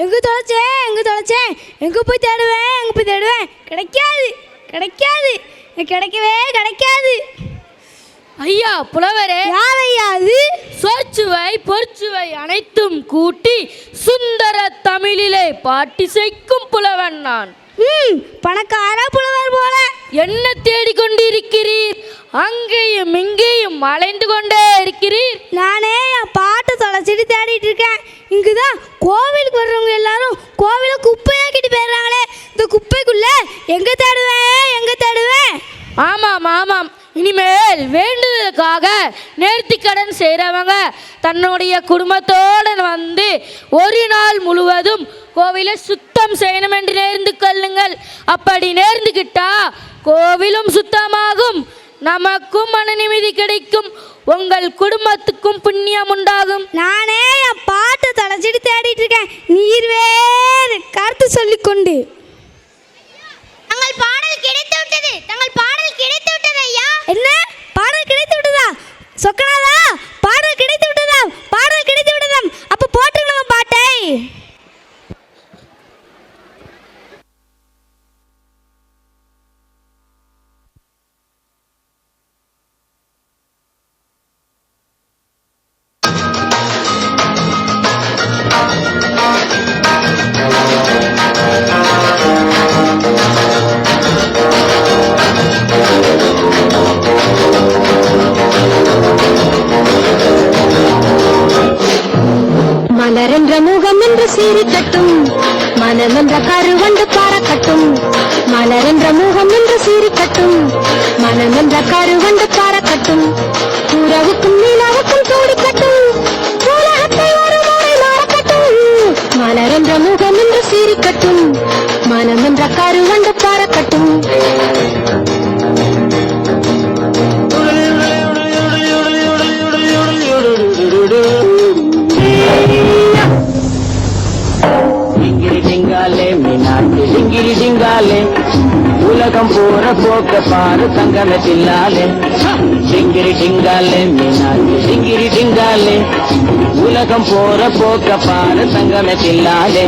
எங்கே தொலைச்சேன் எங்கே போய் தேடுவேன் கிடைக்காது கிடைக்காது. ஐயா புலவரே, யார் ஐயா அது? சொற்சுவை பொற்சுவை அனைத்தும் கூட்டி சுந்தர தமிழிலே பாட்டிசைக்கும் புலவன் நான். பணக்கார புலவர் போல. என்ன தேடிக்கொண்டிருக்கிறீர்? அங்கேயும் இங்கேயும் அலைந்து கொண்டே இருக்கிறீர். நானே என் பாட்டை தொலைச்சிட்டு தேடிட்டு இருக்கேன். இங்குதான் கோவிலுக்கு வர்றவங்க எல்லாரும் கோவிலை குப்பையாக்கிட்டு போயிடுறாங்களே. இந்த குப்பைக்குள்ள எங்க தேடுவேன்? ஆமாம், இனிமேல் வேண்டுதலுக்காக நேர்த்தி கடன் செய்கிறவங்க தன்னுடைய குடும்பத்தோடு வந்து ஒரு நாள் முழுவதும் கோவிலை சுத்தம் செய்யணும் என்று நேர்ந்து கொள்ளுங்கள். அப்படி நேர்ந்துக்கிட்டா கோவிலும் சுத்தமாகும், நமக்கும் மன நிம்மதி கிடைக்கும், உங்கள் குடும்பத்துக்கும் புண்ணியம் உண்டாகும். நானே என் பாட்டை தொலைச்சிட்டு தேடிட்டு இருக்கேன். நீர் வேறு கருத்து சொல்லிக்கொண்டு தங்கள் பாடல் கிடைத்து விட்டது ஐயா. என்ன பாடல் கிடைத்து விட்டதா? சொக்கனாதா, பாடல் கிடைத்து விட்டதா? அப்ப போட்டு நம்ம பாட்டை. மலரென்ற முகம் என்று சீரிக்கட்டும், மனமென்ற கருவண்டு பாரக்கட்டும். மலரென்ற முகம் என்று சீரிக்கட்டும், மனமென்ற கருவண்டு பாரக்கட்டும். உறவுக்கும் நிலவுக்கும் தோடிக்கட்டும், உலகத்தை ஒரு முறை மாறக்கட்டும். மலரென்ற முகம் என்று சீரிக்கட்டும், மனமென்ற கருவண்டு பாரக்கட்டும். டிங்கிரி டிங்காலே உலகம் போற போக்க பாரு தங்கமே தில்லாலே. டிங்கிரி டிங்காலே மீனாட்சி டிங்கிரி டிங்காலே உலகம் போற போக்க பாரு தங்கமே தில்லாலே.